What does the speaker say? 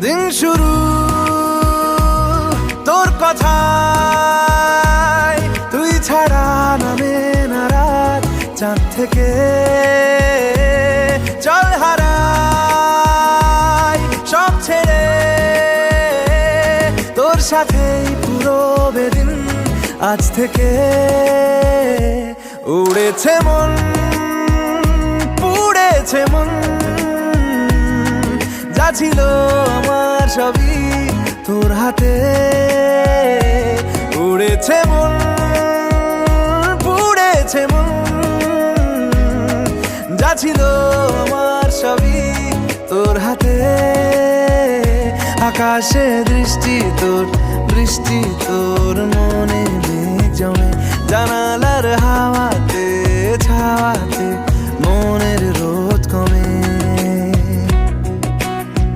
দিন শুরু তোর কথায়, তুই ছাড়া নামে না রাত চাঁদ থেকে। চল হারাই সব ছেড়ে, তোর সাথেই পুরো বেদিন আজ থেকে। উড়েছে মন, পুড়েছে মন, যা ছিল আমার সবই তোর হাতে। উড়েছে মন, পুড়েছে মন, যা ছিল আমার সবই তোর হাতে। আকাশে দৃষ্টি তোর, বৃষ্টি তোর, মনে মেঘ জমে, জানালার হাওয়া